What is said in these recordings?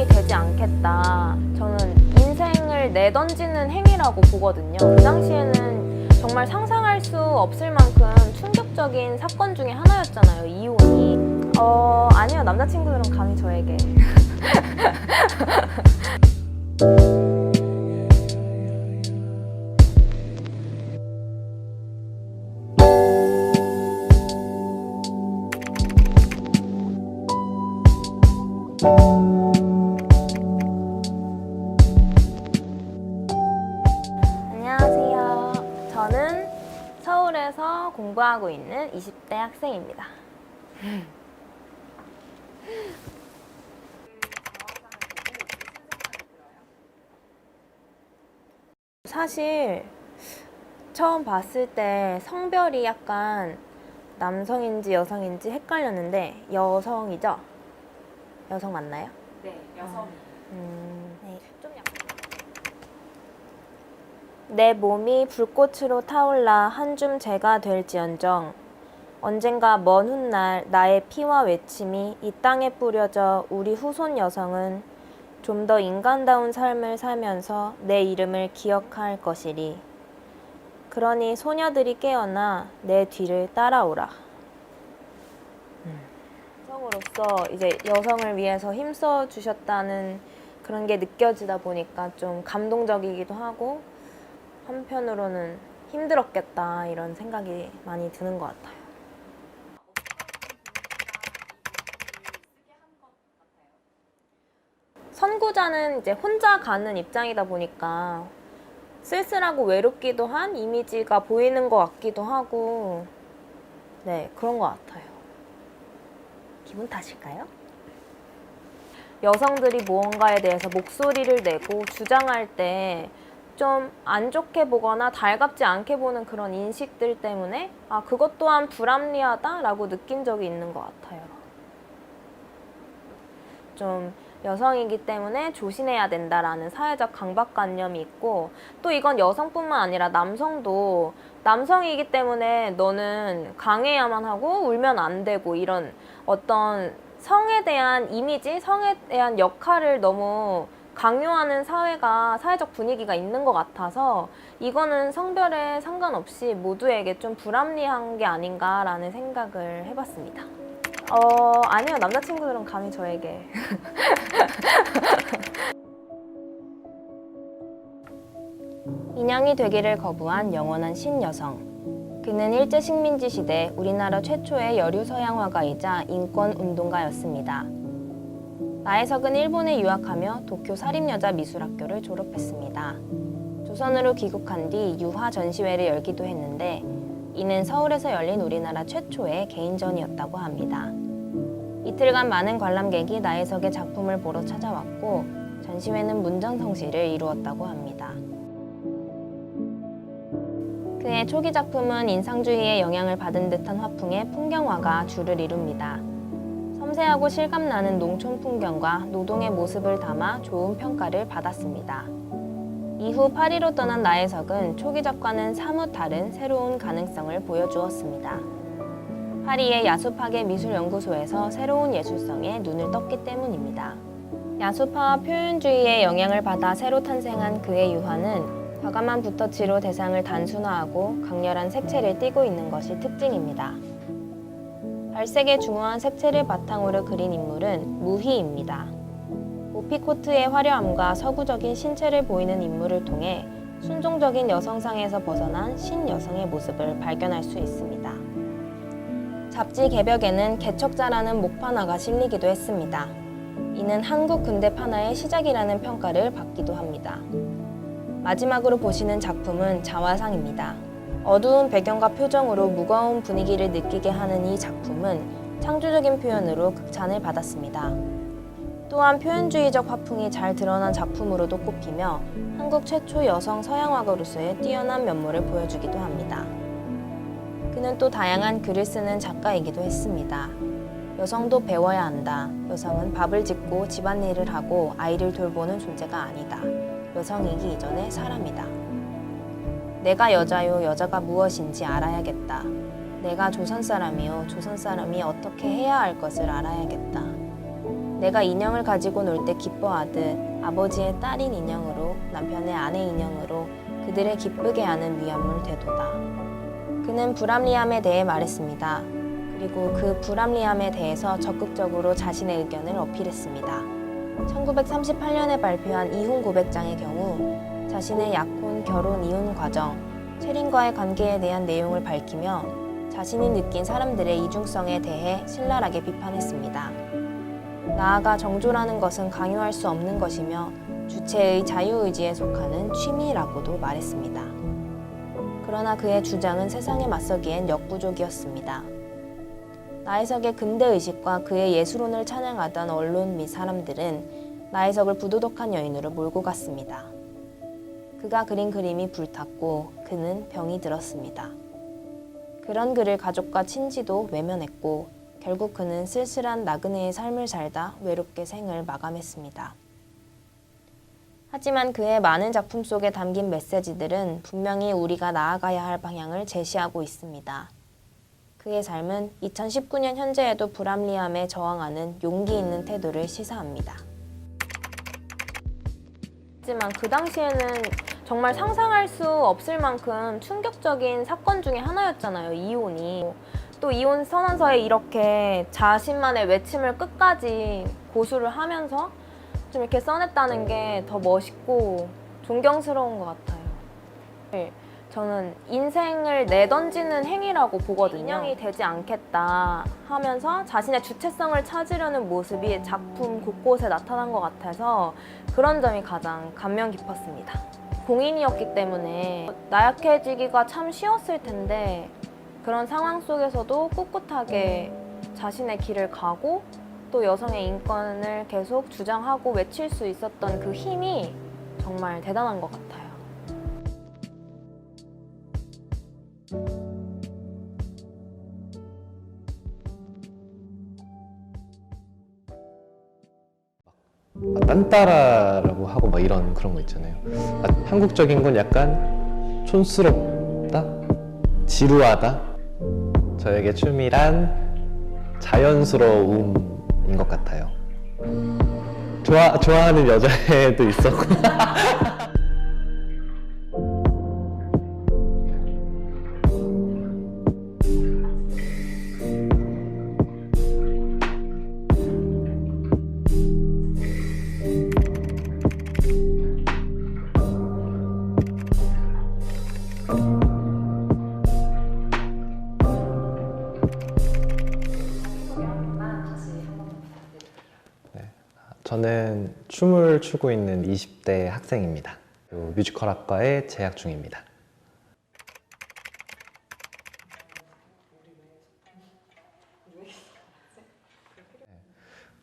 인생이 되지 않겠다. 저는 인생을 내던지는 행위라고 보거든요. 그 당시에는 정말 상상할 수 없을 만큼 충격적인 사건 중에 하나였잖아요, 이혼이. 아니요, 남자친구들은 감히 저에게. 안녕하세요. 저는 서울에서 공부하고 있는 20대 학생입니다. 사실 처음 봤을 때 성별이 약간 남성인지 여성인지 헷갈렸는데 여성이죠? 여성 맞나요? 네, 여성이. 네. 좀 약간 내 몸이 불꽃으로 타올라 한 줌 재가 될지언정 언젠가 먼 훗날 나의 피와 외침이 이 땅에 뿌려져 우리 후손 여성은 좀 더 인간다운 삶을 살면서 내 이름을 기억할 것이리. 그러니 소녀들이 깨어나 내 뒤를 따라오라. 여성으로서 이제 여성을 위해서 힘써 주셨다는 그런 게 느껴지다 보니까 좀 감동적이기도 하고 한편으로는 힘들었겠다 이런 생각이 많이 드는 것 같아요. 선구자는 이제 혼자 가는 입장이다 보니까 쓸쓸하고 외롭기도 한 이미지가 보이는 것 같기도 하고, 네, 그런 것 같아요. 기분 탓일까요? 여성들이 무언가에 대해서 목소리를 내고 주장할 때 좀 안 좋게 보거나 달갑지 않게 보는 그런 인식들 때문에 그것 또한 불합리하다라고 느낀 적이 있는 것 같아요. 좀 여성이기 때문에 조심해야 된다라는 사회적 강박관념이 있고, 또 이건 여성뿐만 아니라 남성도 남성이기 때문에 너는 강해야만 하고 울면 안 되고, 이런 어떤 성에 대한 이미지, 성에 대한 역할을 너무 강요하는 사회적 분위기가 있는 것 같아서 이거는 성별에 상관없이 모두에게 좀 불합리한 게 아닌가라는 생각을 해봤습니다. 아니요, 남자친구들은 감히 저에게. 인형이 되기를 거부한 영원한 신여성. 그는 일제식민지 시대 우리나라 최초의 여류 서양화가이자 인권운동가였습니다. 나혜석은 일본에 유학하며 도쿄 사립여자미술학교를 졸업했습니다. 조선으로 귀국한 뒤 유화 전시회를 열기도 했는데 이는 서울에서 열린 우리나라 최초의 개인전이었다고 합니다. 이틀간 많은 관람객이 나혜석의 작품을 보러 찾아왔고 전시회는 문전성시를 이루었다고 합니다. 그의 초기 작품은 인상주의의 영향을 받은 듯한 화풍의 풍경화가 주를 이룹니다. 섬세하고 실감나는 농촌 풍경과 노동의 모습을 담아 좋은 평가를 받았습니다. 이후 파리로 떠난 나혜석은 초기작과는 사뭇 다른 새로운 가능성을 보여주었습니다. 파리의 야수파계 미술연구소에서 새로운 예술성에 눈을 떴기 때문입니다. 야수파와 표현주의의 영향을 받아 새로 탄생한 그의 유화는 과감한 붓터치로 대상을 단순화하고 강렬한 색채를 띠고 있는 것이 특징입니다. 발색의 중후한 색채를 바탕으로 그린 인물은 무희입니다. 오피코트의 화려함과 서구적인 신체를 보이는 인물을 통해 순종적인 여성상에서 벗어난 신여성의 모습을 발견할 수 있습니다. 잡지 개벽에는 개척자라는 목판화가 실리기도 했습니다. 이는 한국 근대 판화의 시작이라는 평가를 받기도 합니다. 마지막으로 보시는 작품은 자화상입니다. 어두운 배경과 표정으로 무거운 분위기를 느끼게 하는 이 작품은 창조적인 표현으로 극찬을 받았습니다. 또한 표현주의적 화풍이 잘 드러난 작품으로도 꼽히며 한국 최초 여성 서양화가로서의 뛰어난 면모를 보여주기도 합니다. 그는 또 다양한 글을 쓰는 작가이기도 했습니다. 여성도 배워야 한다. 여성은 밥을 짓고 집안일을 하고 아이를 돌보는 존재가 아니다. 여성이기 이전의 사람이다. 내가 여자요, 여자가 무엇인지 알아야겠다. 내가 조선 사람이요, 조선 사람이 어떻게 해야 할 것을 알아야겠다. 내가 인형을 가지고 놀 때 기뻐하듯 아버지의 딸인 인형으로 남편의 아내 인형으로 그들의 기쁘게 하는 위안물 되도다. 그는 불합리함에 대해 말했습니다. 그리고 그 불합리함에 대해서 적극적으로 자신의 의견을 어필했습니다. 1938년에 발표한 이혼 고백장의 경우 자신의 약혼, 결혼, 이혼 과정, 체린과의 관계에 대한 내용을 밝히며 자신이 느낀 사람들의 이중성에 대해 신랄하게 비판했습니다. 나아가 정조라는 것은 강요할 수 없는 것이며 주체의 자유의지에 속하는 취미라고도 말했습니다. 그러나 그의 주장은 세상에 맞서기엔 역부족이었습니다. 나혜석의 근대의식과 그의 예술혼을 찬양하던 언론 및 사람들은 나혜석을 부도덕한 여인으로 몰고 갔습니다. 그가 그린 그림이 불탔고 그는 병이 들었습니다. 그런 그를 가족과 친지도 외면했고 결국 그는 쓸쓸한 나그네의 삶을 살다 외롭게 생을 마감했습니다. 하지만 그의 많은 작품 속에 담긴 메시지들은 분명히 우리가 나아가야 할 방향을 제시하고 있습니다. 그의 삶은 2019년 현재에도 불합리함에 저항하는 용기 있는 태도를 시사합니다. 하지만 그 당시에는 정말 상상할 수 없을 만큼 충격적인 사건 중에 하나였잖아요, 이혼이. 또 이혼 선언서에 이렇게 자신만의 외침을 끝까지 고수를 하면서 좀 이렇게 써냈다는 게 더 멋있고 존경스러운 것 같아요. 저는 인생을 내던지는 행위라고 보거든요. 인형이 되지 않겠다 하면서 자신의 주체성을 찾으려는 모습이 작품 곳곳에 나타난 것 같아서 그런 점이 가장 감명 깊었습니다. 공인이었기 때문에 나약해지기가 참 쉬웠을 텐데 그런 상황 속에서도 꿋꿋하게 자신의 길을 가고 또 여성의 인권을 계속 주장하고 외칠 수 있었던 그 힘이 정말 대단한 것 같아요. 딴따라라고 하고 막 이런 그런 거 있잖아요. 한국적인 건 약간 촌스럽다, 지루하다. 저에게 춤이란 자연스러움인 것 같아요. 좋아하는 여자애도 있었고. 저는 춤을 추고 있는 20대 학생입니다. 뮤지컬학과에 재학 중입니다.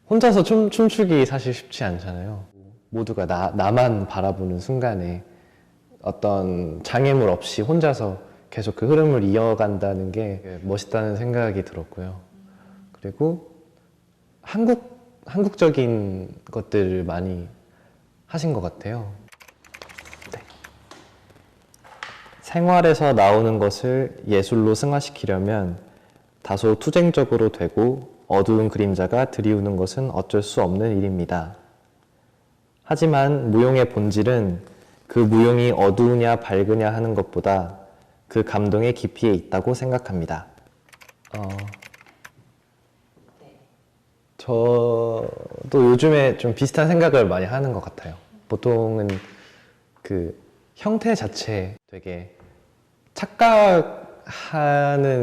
혼자서 춤추기 사실 쉽지 않잖아요. 모두가 나만 바라보는 순간에 어떤 장애물 없이 혼자서 계속 그 흐름을 이어간다는 게 멋있다는 생각이 들었고요. 그리고 한국적인 것들을 많이 하신 것 같아요. 네. 생활에서 나오는 것을 예술로 승화시키려면 다소 투쟁적으로 되고 어두운 그림자가 드리우는 것은 어쩔 수 없는 일입니다. 하지만 무용의 본질은 그 무용이 어두우냐 밝으냐 하는 것보다 그 감동의 깊이에 있다고 생각합니다. 저도 요즘에 좀 비슷한 생각을 많이 하는 것 같아요. 보통은 그 형태 자체에 되게 착각하는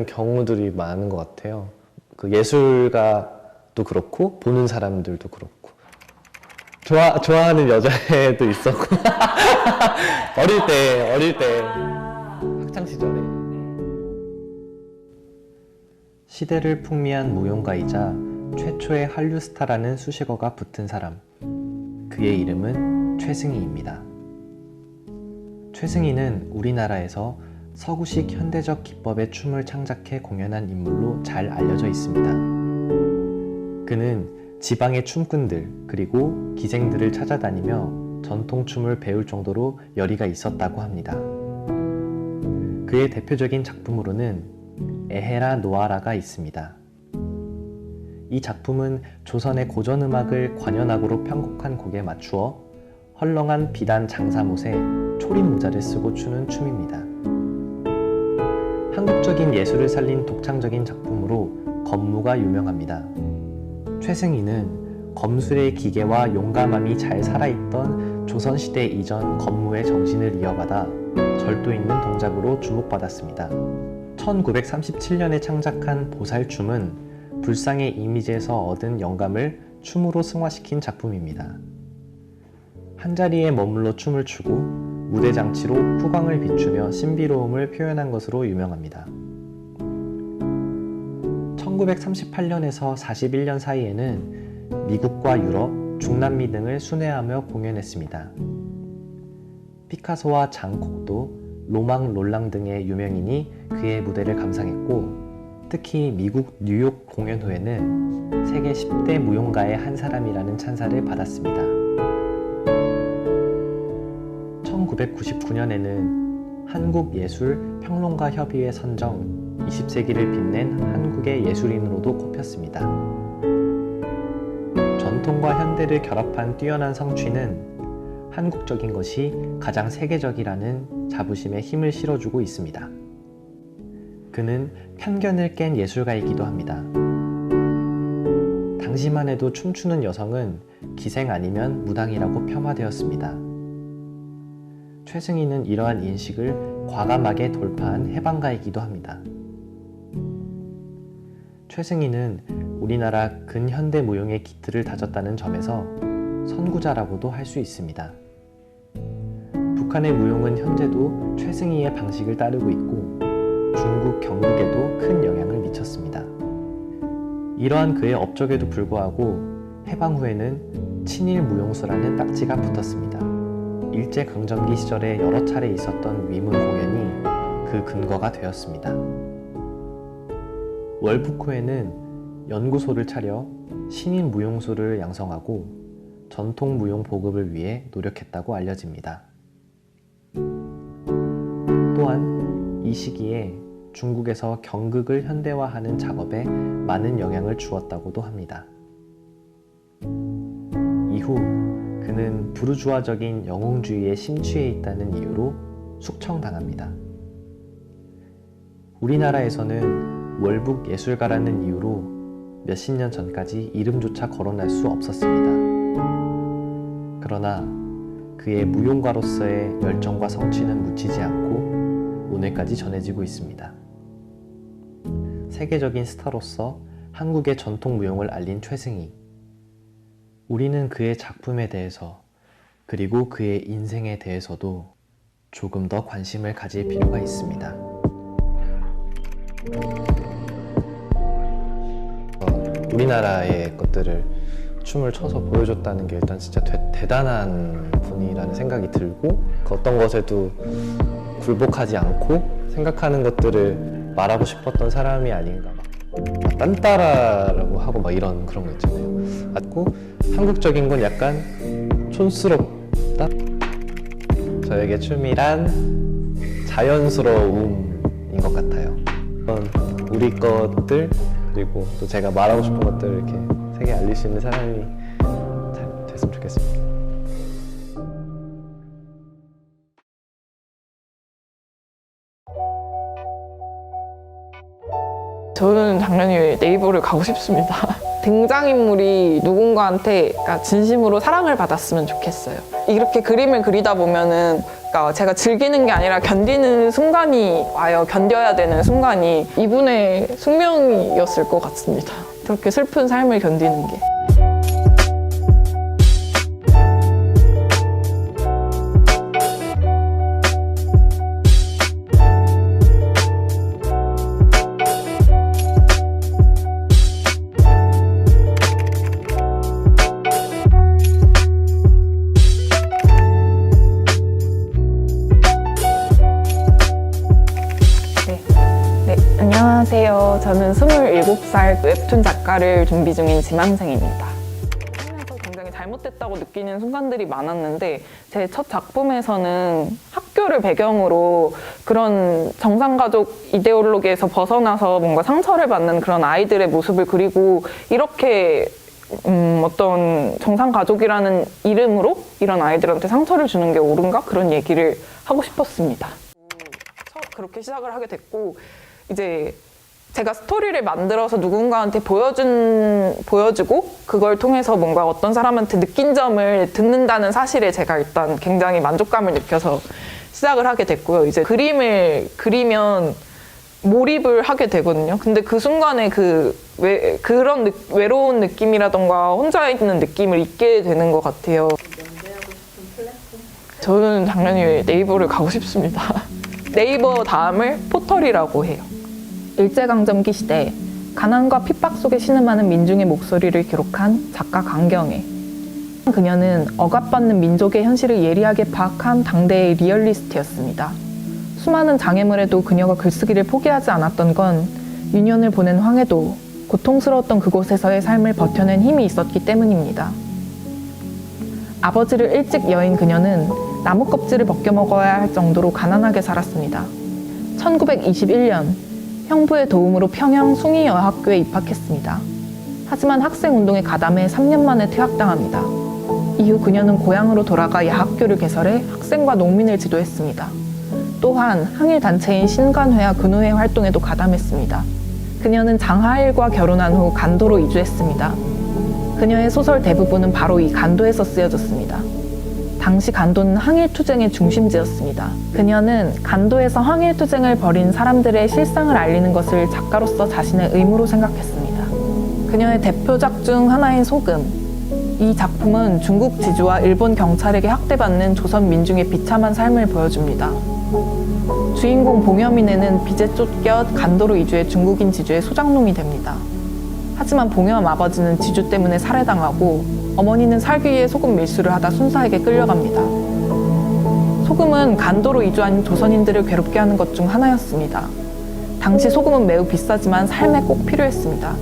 경우들이 많은 것 같아요. 그 예술가도 그렇고 보는 사람들도 그렇고 좋아하는 여자애도 있었고 어릴 때 학창 시절에 시대를 풍미한 무용가이자 최초의 한류 스타라는 수식어가 붙은 사람, 그의 이름은 최승희입니다. 최승희는 우리나라에서 서구식 현대적 기법의 춤을 창작해 공연한 인물로 잘 알려져 있습니다. 그는 지방의 춤꾼들 그리고 기생들을 찾아다니며 전통춤을 배울 정도로 열의가 있었다고 합니다. 그의 대표적인 작품으로는 에헤라 노아라가 있습니다. 이 작품은 조선의 고전음악을 관현악으로 편곡한 곡에 맞추어 헐렁한 비단 장사못에 초림 모자를 쓰고 추는 춤입니다. 한국적인 예술을 살린 독창적인 작품으로 검무가 유명합니다. 최승희는 검술의 기계와 용감함이 잘 살아있던 조선시대 이전 검무의 정신을 이어받아 절도 있는 동작으로 주목받았습니다. 1937년에 창작한 보살춤은 불상의 이미지에서 얻은 영감을 춤으로 승화시킨 작품입니다. 한자리에 머물러 춤을 추고 무대 장치로 후광을 비추며 신비로움을 표현한 것으로 유명합니다. 1938년에서 41년 사이에는 미국과 유럽, 중남미 등을 순회하며 공연했습니다. 피카소와 장콕도, 로망 롤랑 등의 유명인이 그의 무대를 감상했고, 특히 미국 뉴욕 공연 후에는 세계 10대 무용가의 한 사람이라는 찬사를 받았습니다. 1999년에는 한국예술평론가협의회 선정 20세기를 빛낸 한국의 예술인으로도 꼽혔습니다. 전통과 현대를 결합한 뛰어난 성취는 한국적인 것이 가장 세계적이라는 자부심에 힘을 실어주고 있습니다. 그는 편견을 깬 예술가이기도 합니다. 당시만 해도 춤추는 여성은 기생 아니면 무당이라고 폄하되었습니다. 최승희는 이러한 인식을 과감하게 돌파한 해방가이기도 합니다. 최승희는 우리나라 근현대 무용의 기틀을 다졌다는 점에서 선구자라고도 할 수 있습니다. 북한의 무용은 현재도 최승희의 방식을 따르고 있고 중국, 경북에도 큰 영향을 미쳤습니다. 이러한 그의 업적에도 불구하고 해방 후에는 친일 무용수라는 딱지가 붙었습니다. 일제강점기 시절에 여러 차례 있었던 위문 공연이 그 근거가 되었습니다. 월북 후에는 연구소를 차려 신인 무용수를 양성하고 전통 무용 보급을 위해 노력했다고 알려집니다. 또한 이 시기에 중국에서 경극을 현대화하는 작업에 많은 영향을 주었다고도 합니다. 이후 그는 부르주아적인 영웅주의에 심취해 있다는 이유로 숙청당합니다. 우리나라에서는 월북 예술가라는 이유로 몇십 년 전까지 이름조차 거론할 수 없었습니다. 그러나 그의 무용가로서의 열정과 성취는 묻히지 않고 오늘까지 전해지고 있습니다. 세계적인 스타로서 한국의 전통 무용을 알린 최승희. 우리는 그의 작품에 대해서 그리고 그의 인생에 대해서도 조금 더 관심을 가질 필요가 있습니다. 우리나라의 것들을 춤을 춰서 보여줬다는 게 일단 진짜 대단한 분이라는 생각이 들고 그 어떤 것에도 굴복하지 않고 생각하는 것들을 말하고 싶었던 사람이 아닌가. 막 딴따라라고 하고 막 이런 그런 거 있잖아요. 맞고 한국적인 건 약간 촌스럽다. 저에게 춤이란 자연스러움인 것 같아요. 우리 것들 그리고 또 제가 말하고 싶은 것들을 이렇게 세계에 알릴 수 있는 사람이 잘 됐으면 좋겠습니다. 저는 당연히 네이버를 가고 싶습니다. 등장인물이 누군가한테 진심으로 사랑을 받았으면 좋겠어요. 이렇게 그림을 그리다 보면은 제가 즐기는 게 아니라 견디는 순간이 와요. 견뎌야 되는 순간이 이분의 숙명이었을 것 같습니다. 그렇게 슬픈 삶을 견디는 게. 안녕하세요. 저는 27살 웹툰 작가를 준비 중인 지망생입니다. 살면서 굉장히 잘못됐다고 잘했다고 느끼는 순간들이 많았는데 제 첫 작품에서는 학교를 배경으로 그런 정상가족 이데올로기에서 벗어나서 뭔가 상처를 받는 그런 아이들의 모습을 그리고 이렇게 어떤 정상가족이라는 이름으로 이런 아이들한테 상처를 주는 게 옳은가? 그런 얘기를 하고 싶었습니다. 그렇게 시작을 하게 됐고 이제 제가 스토리를 만들어서 누군가한테 보여주고 그걸 통해서 뭔가 어떤 사람한테 느낀 점을 듣는다는 사실에 제가 일단 굉장히 만족감을 느껴서 시작을 하게 됐고요. 이제 그림을 그리면 몰입을 하게 되거든요. 근데 그 순간에 그런 외로운 느낌이라던가 혼자 있는 느낌을 잊게 되는 것 같아요. 저는 당연히 네이버를 가고 싶습니다. 네이버 다음을 포털이라고 해요. 일제강점기 시대 가난과 핍박 속에 신음하는 민중의 목소리를 기록한 작가 강경애. 그녀는 억압받는 민족의 현실을 예리하게 파악한 당대의 리얼리스트였습니다. 수많은 장애물에도 그녀가 글쓰기를 포기하지 않았던 건 유년을 보낸 황해도 고통스러웠던 그곳에서의 삶을 버텨낸 힘이 있었기 때문입니다. 아버지를 일찍 여인 그녀는 나무 껍질을 벗겨 먹어야 할 정도로 가난하게 살았습니다. 1921년 형부의 도움으로 평양 숭의여학교에 입학했습니다. 하지만 학생운동에 가담해 3년 만에 퇴학당합니다. 이후 그녀는 고향으로 돌아가 야학교를 개설해 학생과 농민을 지도했습니다. 또한 항일단체인 신관회와 근호회 활동에도 가담했습니다. 그녀는 장하일과 결혼한 후 간도로 이주했습니다. 그녀의 소설 대부분은 바로 이 간도에서 쓰여졌습니다. 당시 간도는 항일투쟁의 중심지였습니다. 그녀는 간도에서 항일투쟁을 벌인 사람들의 실상을 알리는 것을 작가로서 자신의 의무로 생각했습니다. 그녀의 대표작 중 하나인 소금. 이 작품은 중국 지주와 일본 경찰에게 학대받는 조선 민중의 비참한 삶을 보여줍니다. 주인공 봉여민에는 빚에 쫓겨 간도로 이주해 중국인 지주의 소장농이 됩니다. 하지만 봉여민 아버지는 지주 때문에 살해당하고 어머니는 살기 위해 소금 밀수를 하다 순사에게 끌려갑니다. 소금은 간도로 이주한 조선인들을 괴롭게 하는 것 중 하나였습니다. 당시 소금은 매우 비싸지만 삶에 꼭 필요했습니다.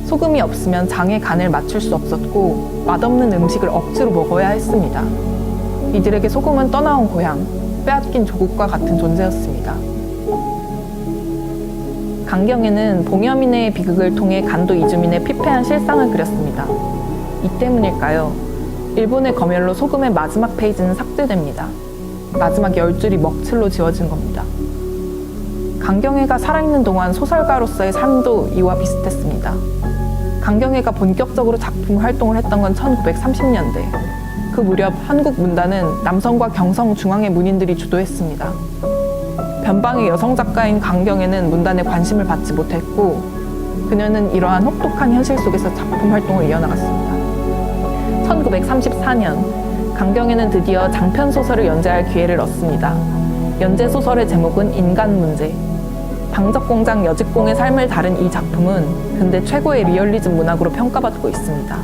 소금이 없으면 장의 간을 맞출 수 없었고 맛없는 음식을 억지로 먹어야 했습니다. 이들에게 소금은 떠나온 고향, 빼앗긴 조국과 같은 존재였습니다. 강경애는 봉여민의 비극을 통해 간도 이주민의 피폐한 실상을 그렸습니다. 이 때문일까요? 일본의 검열로 소금의 마지막 페이지는 삭제됩니다. 마지막 10줄이 먹칠로 지워진 겁니다. 강경애가 살아있는 동안 소설가로서의 삶도 이와 비슷했습니다. 강경애가 본격적으로 작품 활동을 했던 건 1930년대. 그 무렵 한국 문단은 남성과 경성 중앙의 문인들이 주도했습니다. 변방의 여성 작가인 강경애는 문단에 관심을 받지 못했고 그녀는 이러한 혹독한 현실 속에서 작품 활동을 이어나갔습니다. 1934년 강경애는 드디어 장편 소설을 연재할 기회를 얻습니다. 연재 소설의 제목은 인간 문제. 방적공장 여직공의 삶을 다룬 이 작품은 근대 최고의 리얼리즘 문학으로 평가받고 있습니다.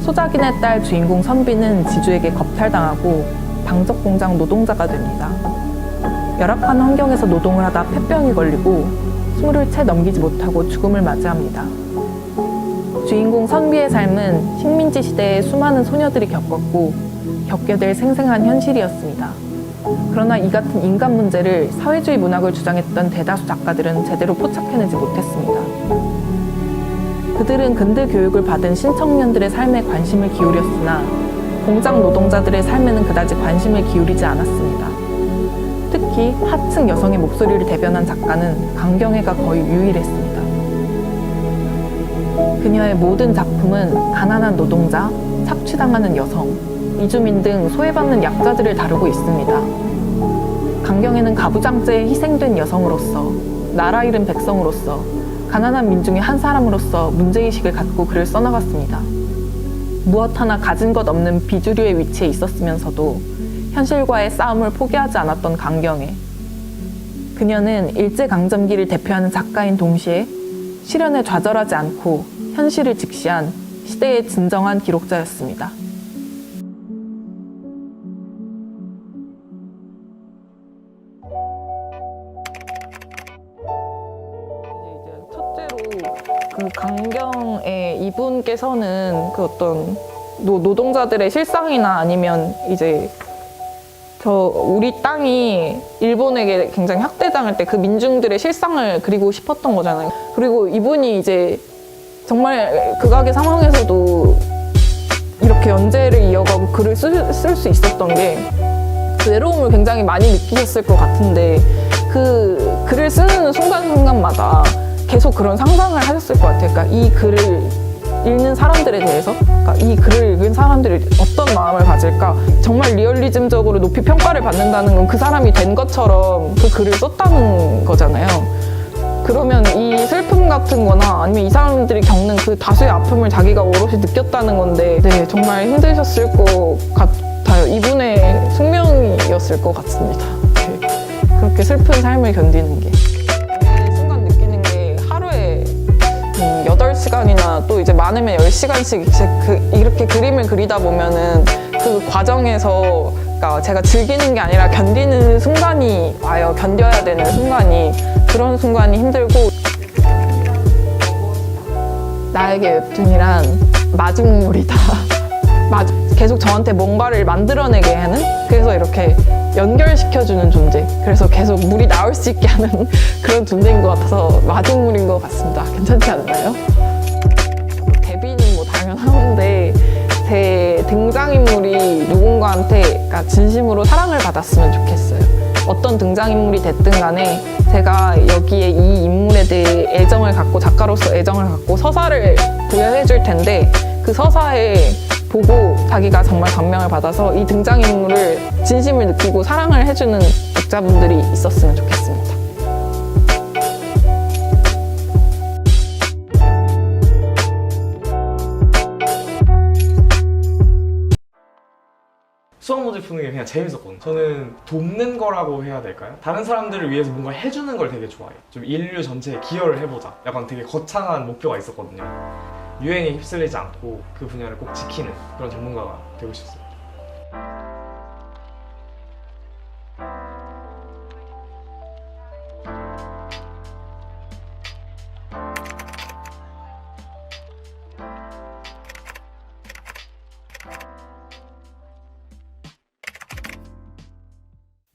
소작인의 딸 주인공 선비는 지주에게 겁탈당하고 방적공장 노동자가 됩니다. 열악한 환경에서 노동을 하다 폐병이 걸리고 20을 채 넘기지 못하고 죽음을 맞이합니다. 주인공 선비의 삶은 식민지 시대에 수많은 소녀들이 겪었고 겪게 될 생생한 현실이었습니다. 그러나 이 같은 인간 문제를 사회주의 문학을 주장했던 대다수 작가들은 제대로 포착해내지 못했습니다. 그들은 근대 교육을 받은 신청년들의 삶에 관심을 기울였으나 공장 노동자들의 삶에는 그다지 관심을 기울이지 않았습니다. 특히 하층 여성의 목소리를 대변한 작가는 강경애가 거의 유일했습니다. 그녀의 모든 작품은 가난한 노동자, 착취당하는 여성, 이주민 등 소외받는 약자들을 다루고 있습니다. 강경애는 가부장제에 희생된 여성으로서, 나라 잃은 백성으로서, 가난한 민중의 한 사람으로서 문제의식을 갖고 글을 써나갔습니다. 무엇 하나 가진 것 없는 비주류의 위치에 있었으면서도 현실과의 싸움을 포기하지 않았던 강경애. 그녀는 일제강점기를 대표하는 작가인 동시에 시련에 좌절하지 않고 현실을 직시한 시대의 진정한 기록자였습니다. 첫째로 그 강경애 이분께서는 그 어떤 노동자들의 실상이나 아니면 이제 우리 땅이 일본에게 굉장히 학대당할 때 그 민중들의 실상을 그리고 싶었던 거잖아요. 그리고 이분이 이제 정말 극악의 상황에서도 이렇게 연재를 이어가고 글을 쓸 수 있었던 게 그 외로움을 굉장히 많이 느끼셨을 것 같은데 그 글을 쓰는 순간순간마다 계속 그런 상상을 하셨을 것 같아요. 그러니까 이 글을 읽는 사람들에 대해서, 그러니까 이 글을 읽은 사람들이 어떤 마음을 가질까, 정말 리얼리즘적으로 높이 평가를 받는다는 건 그 사람이 된 것처럼 그 글을 썼다는 거잖아요. 그러면 이 슬픔 같은 거나 아니면 이 사람들이 겪는 그 다수의 아픔을 자기가 오롯이 느꼈다는 건데, 네, 정말 힘드셨을 것 같아요. 이분의 숙명이었을 것 같습니다. 네. 그렇게 슬픈 삶을 견디는 게. 이 순간 느끼는 게 하루에 8시간이나 또 이제 많으면 10시간씩 이렇게 그림을 그리다 보면은 그 과정에서, 그러니까 제가 즐기는 게 아니라 견디는 순간이 와요. 견뎌야 되는 순간이. 그런 순간이 힘들고. 나에게 웹툰이란 마중물이다. 계속 저한테 뭔가를 만들어내게 하는, 그래서 이렇게 연결시켜주는 존재, 그래서 계속 물이 나올 수 있게 하는 그런 존재인 것 같아서 마중물인 것 같습니다. 괜찮지 않나요? 데뷔는 뭐 당연한데 제 등장인물이 누군가한테, 그러니까 진심으로 사랑을 받았으면 좋겠어요. 어떤 등장인물이 됐든 간에 제가 여기에 이 인물에 대해 애정을 갖고, 작가로서 애정을 갖고 서사를 부여해 줄 텐데 그 서사에 보고 자기가 정말 감명을 받아서 이 등장인물을 진심을 느끼고 사랑을 해주는 독자분들이 있었으면 좋겠습니다. 수학 문제 푸는 게 그냥 재밌었거든요. 저는 돕는 거라고 해야 될까요? 다른 사람들을 위해서 뭔가 해주는 걸 되게 좋아해요. 좀 인류 전체에 기여를 해보자. 약간 되게 거창한 목표가 있었거든요. 유행에 휩쓸리지 않고 그 분야를 꼭 지키는 그런 전문가가 되고 싶습니다.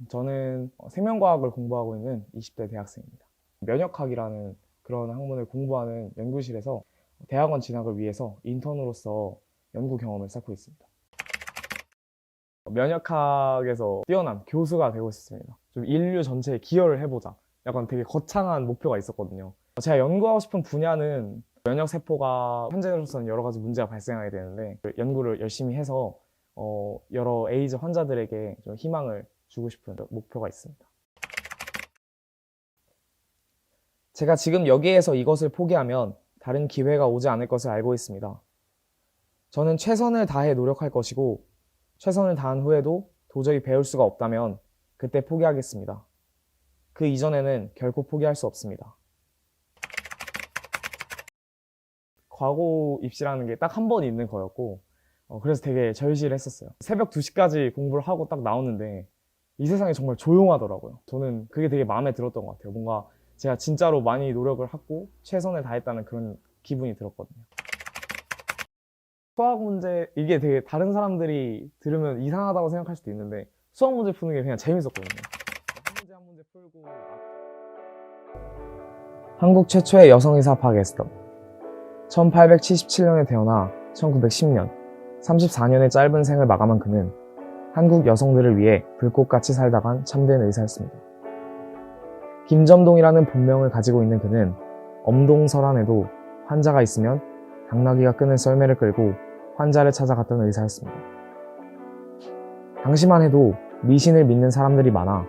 저는 생명과학을 공부하고 있는 20대 대학생입니다. 면역학이라는 그런 학문을 공부하는 연구실에서 대학원 진학을 위해서 인턴으로서 연구 경험을 쌓고 있습니다. 면역학에서 뛰어난 교수가 되고 싶습니다. 좀 인류 전체에 기여를 해보자. 약간 되게 거창한 목표가 있었거든요. 제가 연구하고 싶은 분야는 면역세포가 현재로서는 여러 가지 문제가 발생하게 되는데 연구를 열심히 해서 여러 에이즈 환자들에게 좀 희망을 주고 싶은 목표가 있습니다. 제가 지금 여기에서 이것을 포기하면 다른 기회가 오지 않을 것을 알고 있습니다. 저는 최선을 다해 노력할 것이고 최선을 다한 후에도 도저히 배울 수가 없다면 그때 포기하겠습니다. 그 이전에는 결코 포기할 수 없습니다. 과고 입시라는 게 딱 한 번 있는 거였고 그래서 되게 절실했었어요. 새벽 2시까지 공부를 하고 딱 나오는데 이 세상이 정말 조용하더라고요. 저는 그게 되게 마음에 들었던 것 같아요. 뭔가 제가 진짜로 많이 노력을 하고 최선을 다했다는 그런 기분이 들었거든요. 수학 문제, 이게 되게 다른 사람들이 들으면 이상하다고 생각할 수도 있는데 수학 문제 푸는 게 그냥 재밌었거든요. 한 문제 풀고 한국 최초의 여성의사 박에스더. 1877년에 태어나 1910년 34년의 짧은 생을 마감한 그는 한국 여성들을 위해 불꽃같이 살다간 참된 의사였습니다. 김점동이라는 본명을 가지고 있는 그는 엄동설안에도 환자가 있으면 당나귀가 끄는 썰매를 끌고 환자를 찾아갔던 의사였습니다. 당시만 해도 미신을 믿는 사람들이 많아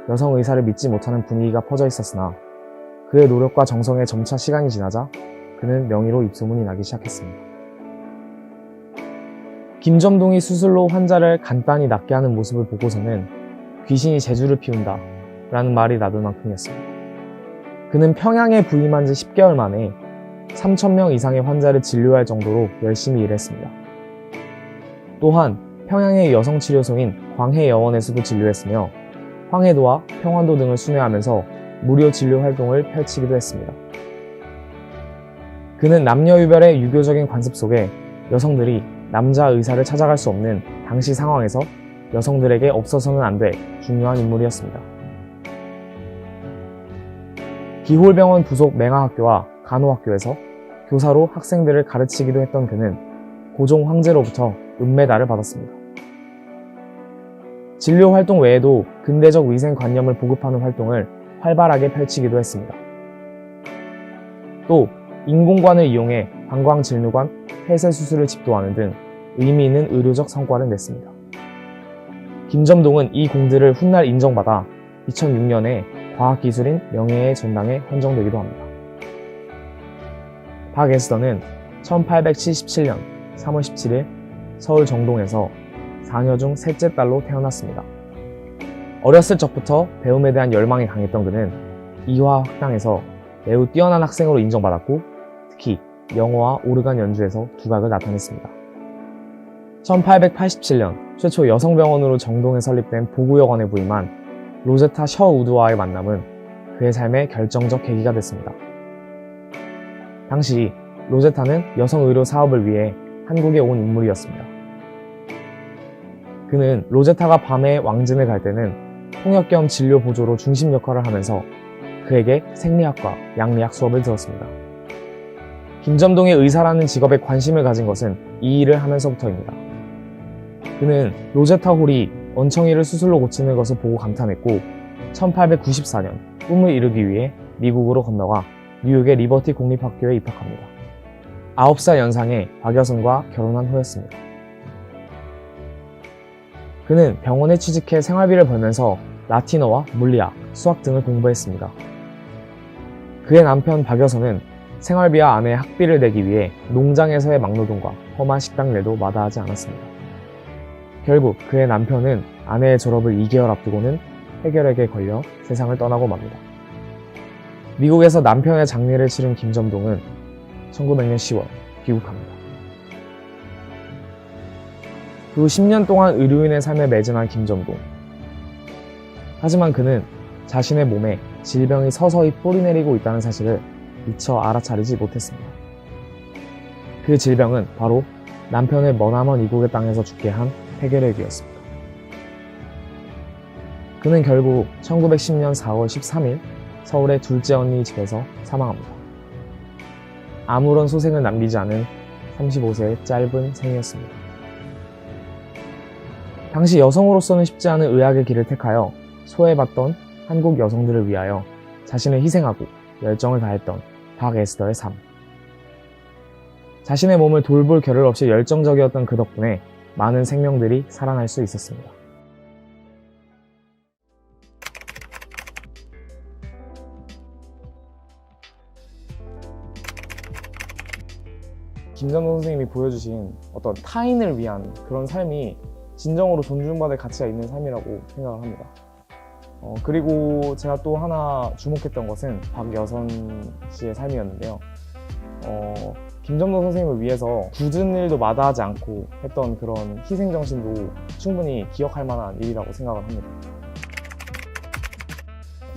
여성 의사를 믿지 못하는 분위기가 퍼져 있었으나 그의 노력과 정성에 점차 시간이 지나자 그는 명의로 입소문이 나기 시작했습니다. 김점동이 수술로 환자를 간단히 낫게 하는 모습을 보고서는 귀신이 재주를 피운다 라는 말이 나돌 만큼이었습니다. 그는 평양에 부임한 지 10개월 만에 3,000명 이상의 환자를 진료할 정도로 열심히 일했습니다. 또한 평양의 여성치료소인 광해여원에서도 진료했으며 황해도와 평안도 등을 순회하면서 무료 진료 활동을 펼치기도 했습니다. 그는 남녀유별의 유교적인 관습 속에 여성들이 남자 의사를 찾아갈 수 없는 당시 상황에서 여성들에게 없어서는 안 될 중요한 인물이었습니다. 기홀병원 부속 맹아학교와 간호학교에서 교사로 학생들을 가르치기도 했던 그는 고종 황제로부터 은메달을 받았습니다. 진료 활동 외에도 근대적 위생관념을 보급하는 활동을 활발하게 펼치기도 했습니다. 또 인공관을 이용해 방광질누관 폐쇄수술을 집도하는 등 의미 있는 의료적 성과를 냈습니다. 김점동은 이 공들을 훗날 인정받아 2006년에 과학기술인 명예의 전당에 헌정되기도 합니다. 박 에스더는 1877년 3월 17일 서울 정동에서 자녀 중 셋째 딸로 태어났습니다. 어렸을 적부터 배움에 대한 열망이 강했던 그는 이화 학당에서 매우 뛰어난 학생으로 인정받았고 특히 영어와 오르간 연주에서 두각을 나타냈습니다. 1887년 최초 여성병원으로 정동에 설립된 보구여관에 부임한 로제타 셔우드와의 만남은 그의 삶의 결정적 계기가 됐습니다. 당시 로제타는 여성의료 사업을 위해 한국에 온 인물이었습니다. 그는 로제타가 밤에 왕진을 갈 때는 통역 겸 진료 보조로 중심 역할을 하면서 그에게 생리학과 양리학 수업을 들었습니다. 김점동의 의사라는 직업에 관심을 가진 것은 이 일을 하면서부터입니다. 그는 로제타 홀이 원청이를 수술로 고치는 것을 보고 감탄했고 1894년 꿈을 이루기 위해 미국으로 건너가 뉴욕의 리버티 공립학교에 입학합니다. 9살 연상의 박여선과 결혼한 후였습니다. 그는 병원에 취직해 생활비를 벌면서 라틴어와 물리학, 수학 등을 공부했습니다. 그의 남편 박여선은 생활비와 아내의 학비를 내기 위해 농장에서의 막노동과 험한 식당 일도 마다하지 않았습니다. 결국 그의 남편은 아내의 졸업을 2개월 앞두고는 폐결핵에 걸려 세상을 떠나고 맙니다. 미국에서 남편의 장례를 치른 김점동은 1900년 10월 귀국합니다. 그 후 10년 동안 의료인의 삶에 매진한 김점동. 하지만 그는 자신의 몸에 질병이 서서히 뿌리내리고 있다는 사실을 미처 알아차리지 못했습니다. 그 질병은 바로 남편을 머나먼 이국의 땅에서 죽게 한 폐결핵이었습니다. 그는 결국 1910년 4월 13일 서울의 둘째 언니 집에서 사망합니다. 아무런 소생을 남기지 않은 35세의 짧은 생이었습니다. 당시 여성으로서는 쉽지 않은 의학의 길을 택하여 소외받던 한국 여성들을 위하여 자신을 희생하고 열정을 다했던 박 에스더의 삶. 자신의 몸을 돌볼 겨를 없이 열정적이었던 그 덕분에 많은 생명들이 살아날 수 있었습니다. 김점동 선생님이 보여주신 어떤 타인을 위한 그런 삶이 진정으로 존중받을 가치가 있는 삶이라고 생각을 합니다. 그리고 제가 또 하나 주목했던 것은 박여선 씨의 삶이었는데요. 김점동 선생님을 위해서 굳은 일도 마다하지 않고 했던 그런 희생정신도 충분히 기억할 만한 일이라고 생각을 합니다.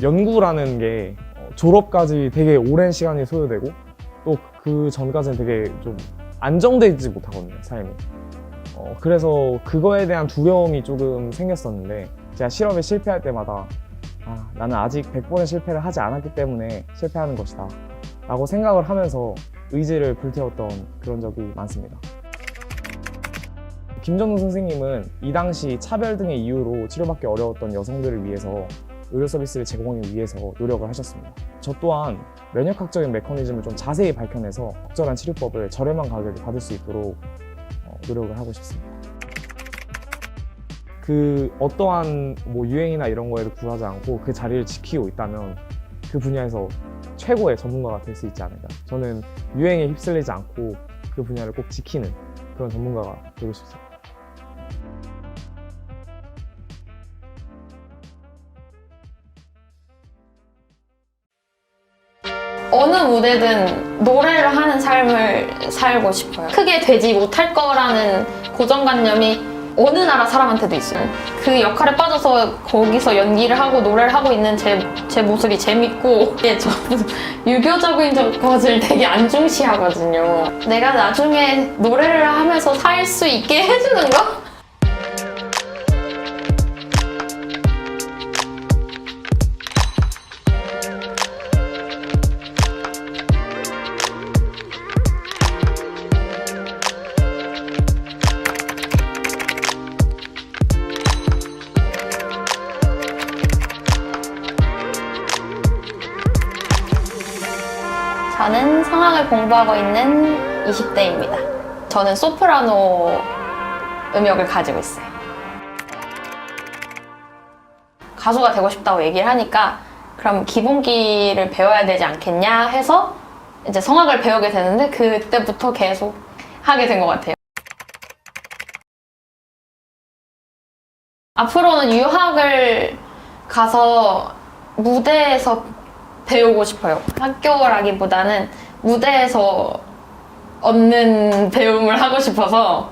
연구라는 게 졸업까지 되게 오랜 시간이 소요되고 또 그 전까지는 되게 좀 안정되지 못하거든요, 삶이. 그래서 그거에 대한 두려움이 조금 생겼었는데 제가 실험에 실패할 때마다 나는 아직 100번의 실패를 하지 않았기 때문에 실패하는 것이다 라고 생각을 하면서 의지를 불태웠던 그런 적이 많습니다. 김점동 선생님은 이 당시 차별 등의 이유로 치료받기 어려웠던 여성들을 위해서 의료 서비스를 제공하기 위해서 노력을 하셨습니다. 저 또한 면역학적인 메커니즘을 좀 자세히 밝혀내서 적절한 치료법을 저렴한 가격에 받을 수 있도록 노력을 하고 싶습니다. 그 어떠한 유행이나 이런 거에도 굴하지 않고 그 자리를 지키고 있다면 그 분야에서 최고의 전문가가 될 수 있지 않을까. 저는 유행에 휩쓸리지 않고 그 분야를 꼭 지키는 그런 전문가가 되고 싶습니다. 어느 무대든 노래를 하는 삶을 살고 싶어요. 크게 되지 못할 거라는 고정관념이 어느 나라 사람한테도 있어요. 그 역할에 빠져서 거기서 연기를 하고 노래를 하고 있는 제 모습이 재밌고 저는 유교적인 것을 되게 안 중시하거든요. 내가 나중에 노래를 하면서 살 수 있게 해주는 거? 저는 성악을 공부하고 있는 20대입니다. 저는 소프라노 음역을 가지고 있어요. 가수가 되고 싶다고 얘기를 하니까 그럼 기본기를 배워야 되지 않겠냐 해서 이제 성악을 배우게 되는데 그때부터 계속 하게 된 것 같아요. 앞으로는 유학을 가서 무대에서 배우고 싶어요. 학교라기보다는 무대에서 얻는 배움을 하고 싶어서.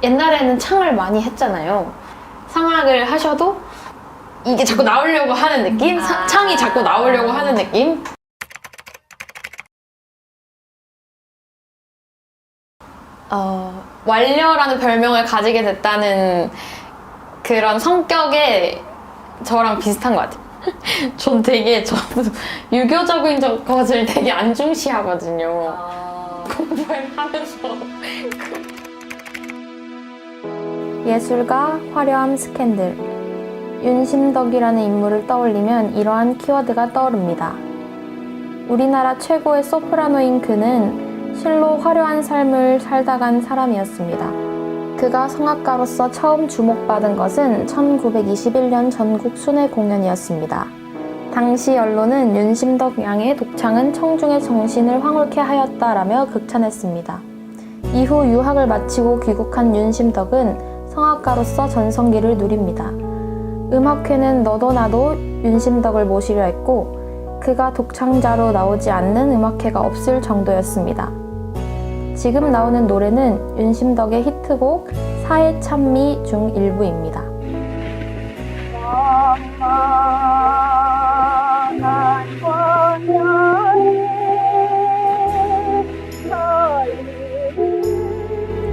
옛날에는 창을 많이 했잖아요. 성악을 하셔도 이게 자꾸 나오려고 하는 느낌? 창이 자꾸 나오려고 하는 느낌? 완려라는 별명을 가지게 됐다는 그런 성격에 저랑 비슷한 것 같아요. 저는 유교적인 것을 되게 안 중시하거든요. 공부를 하면서. 예술가, 화려함, 스캔들. 윤심덕이라는 인물을 떠올리면 이러한 키워드가 떠오릅니다. 우리나라 최고의 소프라노인 그는 실로 화려한 삶을 살다 간 사람이었습니다. 그가 성악가로서 처음 주목받은 것은 1921년 전국 순회 공연이었습니다. 당시 언론은 윤심덕 양의 독창은 청중의 정신을 황홀케 하였다라며 극찬했습니다. 이후 유학을 마치고 귀국한 윤심덕은 성악가로서 전성기를 누립니다. 음악회는 너도 나도 윤심덕을 모시려 했고 그가 독창자로 나오지 않는 음악회가 없을 정도였습니다. 지금 나오는 노래는 윤심덕의 히트곡 사해 찬미 중 일부입니다.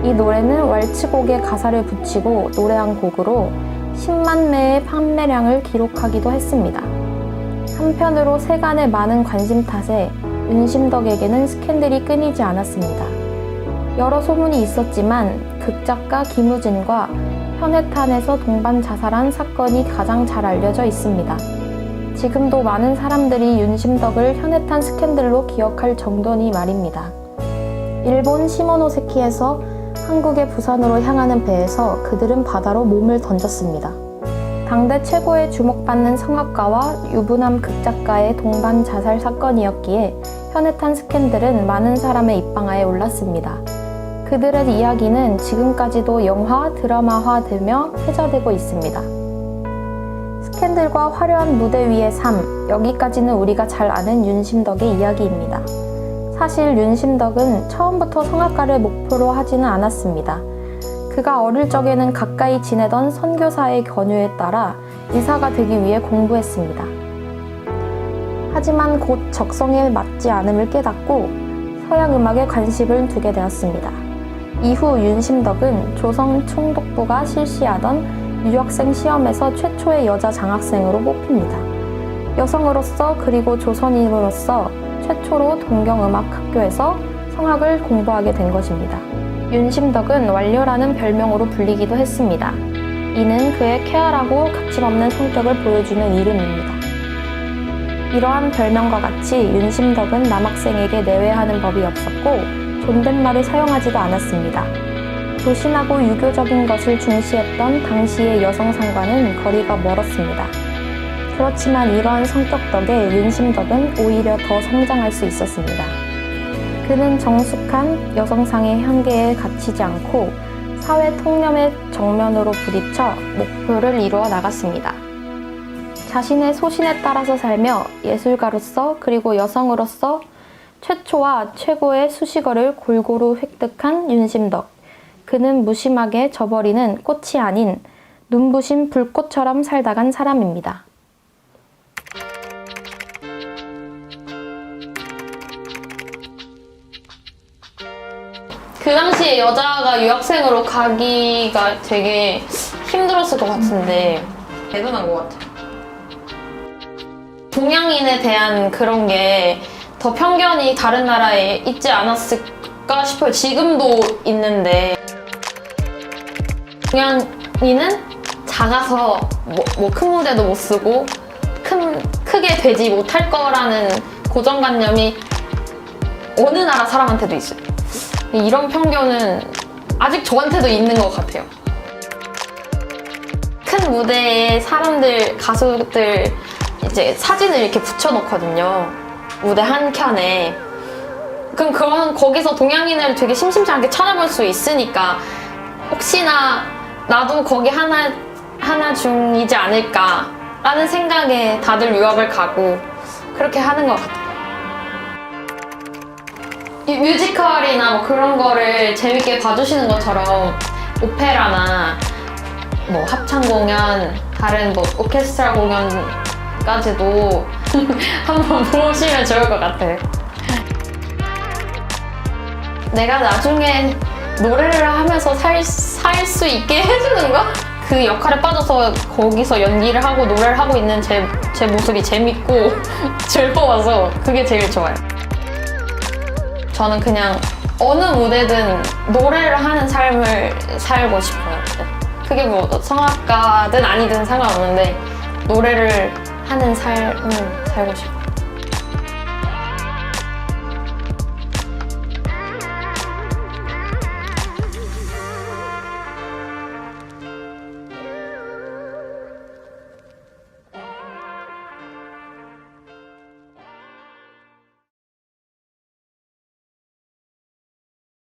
이 노래는 왈츠곡에 가사를 붙이고 노래한 곡으로 10만 매의 판매량을 기록하기도 했습니다. 한편으로 세간의 많은 관심 탓에 윤심덕에게는 스캔들이 끊이지 않았습니다. 여러 소문이 있었지만 극작가 김우진과 현해탄에서 동반 자살한 사건이 가장 잘 알려져 있습니다. 지금도 많은 사람들이 윤심덕을 현해탄 스캔들로 기억할 정도니 말입니다. 일본 시모노세키에서 한국의 부산으로 향하는 배에서 그들은 바다로 몸을 던졌습니다. 당대 최고의 주목받는 성악가와 유부남 극작가의 동반 자살 사건이었기에 현해탄 스캔들은 많은 사람의 입방아에 올랐습니다. 그들의 이야기는 지금까지도 영화, 드라마화되며 회자되고 있습니다. 스캔들과 화려한 무대 위의 삶, 여기까지는 우리가 잘 아는 윤심덕의 이야기입니다. 사실 윤심덕은 처음부터 성악가를 목표로 하지는 않았습니다. 그가 어릴 적에는 가까이 지내던 선교사의 권유에 따라 의사가 되기 위해 공부했습니다. 하지만 곧 적성에 맞지 않음을 깨닫고 서양 음악에 관심을 두게 되었습니다. 이후 윤심덕은 조선 총독부가 실시하던 유학생 시험에서 최초의 여자 장학생으로 뽑힙니다. 여성으로서 그리고 조선인으로서 최초로 동경음악학교에서 성악을 공부하게 된 것입니다. 윤심덕은 완려라는 별명으로 불리기도 했습니다. 이는 그의 쾌활하고 거침없는 성격을 보여주는 이름입니다. 이러한 별명과 같이 윤심덕은 남학생에게 내외하는 법이 없었고 존댓말을 사용하지도 않았습니다. 조신하고 유교적인 것을 중시했던 당시의 여성상과는 거리가 멀었습니다. 그렇지만 이러한 성격 덕에 윤심덕은 오히려 더 성장할 수 있었습니다. 그는 정숙한 여성상의 한계에 갇히지 않고 사회 통념의 정면으로 부딪혀 목표를 이루어 나갔습니다. 자신의 소신에 따라서 살며 예술가로서 그리고 여성으로서 최초와 최고의 수식어를 골고루 획득한 윤심덕. 그는 무심하게 져버리는 꽃이 아닌 눈부신 불꽃처럼 살다 간 사람입니다. 그 당시에 여자가 유학생으로 가기가 되게 힘들었을 것 같은데 대단한 것 같아요. 동양인에 대한 그런 게 더 편견이 다른 나라에 있지 않았을까 싶어요. 지금도 있는데 동양인은 작아서 뭐 큰 무대도 못 쓰고 크게 되지 못할 거라는 고정관념이 어느 나라 사람한테도 있어요. 이런 편견은 아직 저한테도 있는 것 같아요. 큰 무대에 사람들, 가수들 이제 사진을 이렇게 붙여놓거든요. 무대 한 켠에. 그럼 거기서 동양인을 되게 심심치 않게 찾아볼 수 있으니까 혹시나 나도 거기 하나 중이지 않을까라는 생각에 다들 유학을 가고 그렇게 하는 것 같아요. 뮤지컬이나 뭐 그런 거를 재밌게 봐주시는 것처럼 오페라나 뭐 합창 공연, 다른 뭐 오케스트라 공연까지도 한번 보시면 좋을 것 같아요. 내가 나중에 노래를 하면서 살 수 있게 해주는 거? 그 역할에 빠져서 거기서 연기를 하고 노래를 하고 있는 제 모습이 재밌고 즐거워서 그게 제일 좋아요. 저는 그냥 어느 무대든 노래를 하는 삶을 살고 싶어요. 그게 뭐 성악가든 아니든 상관없는데 노래를 하는 삶을 살고 싶어요.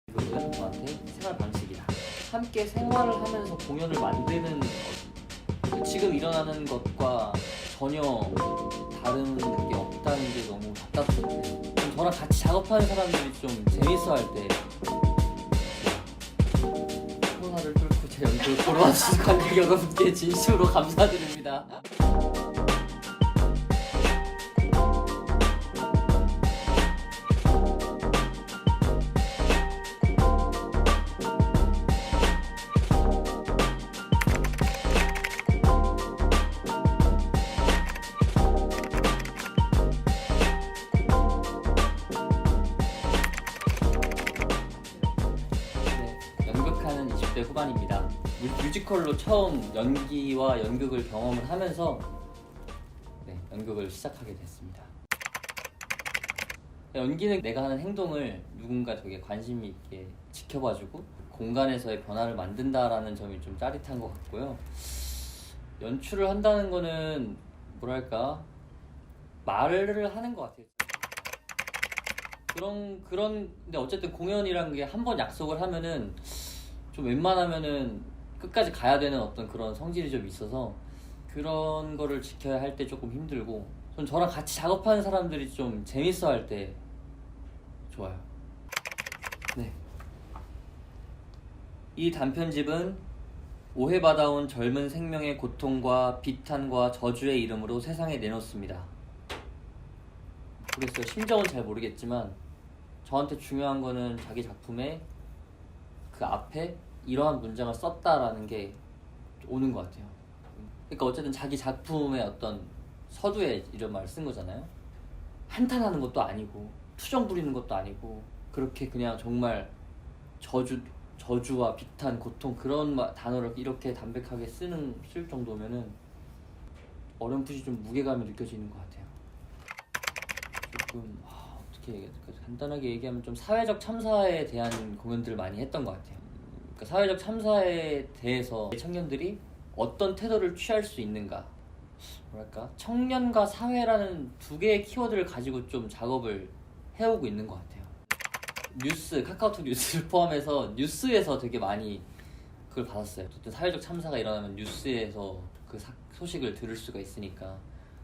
이거는 저한테 생활 방식이다. 함께 생활을 하면서 공연을 만드는 지금 일어나는 것과 전혀 다른 게 없다는 게 너무 답답한데 저랑 같이 작업하는 사람들이 좀 재밌어 할 때 코로나를 뚫고 제 연주를 보러 와주신 관객 여러분께 진심으로 감사드립니다. 연극하는 20대 후반입니다. 뮤지컬로 처음 연기와 연극을 경험을 하면서 연극을 시작하게 됐습니다. 연기는 내가 하는 행동을 누군가 되게 관심 있게 지켜봐주고 공간에서의 변화를 만든다라는 점이 좀 짜릿한 것 같고요. 연출을 한다는 거는 뭐랄까 말을 하는 것 같아요. 근데 어쨌든 공연이란 게 한 번 약속을 하면은 좀 웬만하면은 끝까지 가야 되는 어떤 그런 성질이 좀 있어서 그런 거를 지켜야 할 때 조금 힘들고 전 저랑 같이 작업하는 사람들이 좀 재밌어 할 때 좋아요. 네. 이 단편집은 오해받아온 젊은 생명의 고통과 비탄과 저주의 이름으로 세상에 내놓습니다. 모르겠어요. 심정은 잘 모르겠지만 저한테 중요한 거는 자기 작품에 그 앞에 이러한 문장을 썼다라는 게 오는 것 같아요. 그러니까 어쨌든 자기 작품의 어떤 서두에 이런 말을 쓴 거잖아요. 한탄하는 것도 아니고 투정 부리는 것도 아니고 그렇게 그냥 정말 저주와 비탄, 고통 그런 단어를 이렇게 담백하게 쓸 정도면은 어렴풋이 좀 무게감이 느껴지는 것 같아요. 조금 어떻게 얘기할까? 간단하게 얘기하면 좀 사회적 참사에 대한 공연들을 많이 했던 것 같아요. 그러니까 사회적 참사에 대해서 청년들이 어떤 태도를 취할 수 있는가, 뭐랄까 청년과 사회라는 두 개의 키워드를 가지고 좀 작업을 해오고 있는 것 같아요. 뉴스, 카카오톡 뉴스를 포함해서 뉴스에서 되게 많이 그걸 받았어요. 어떤 사회적 참사가 일어나면 뉴스에서 그 소식을 들을 수가 있으니까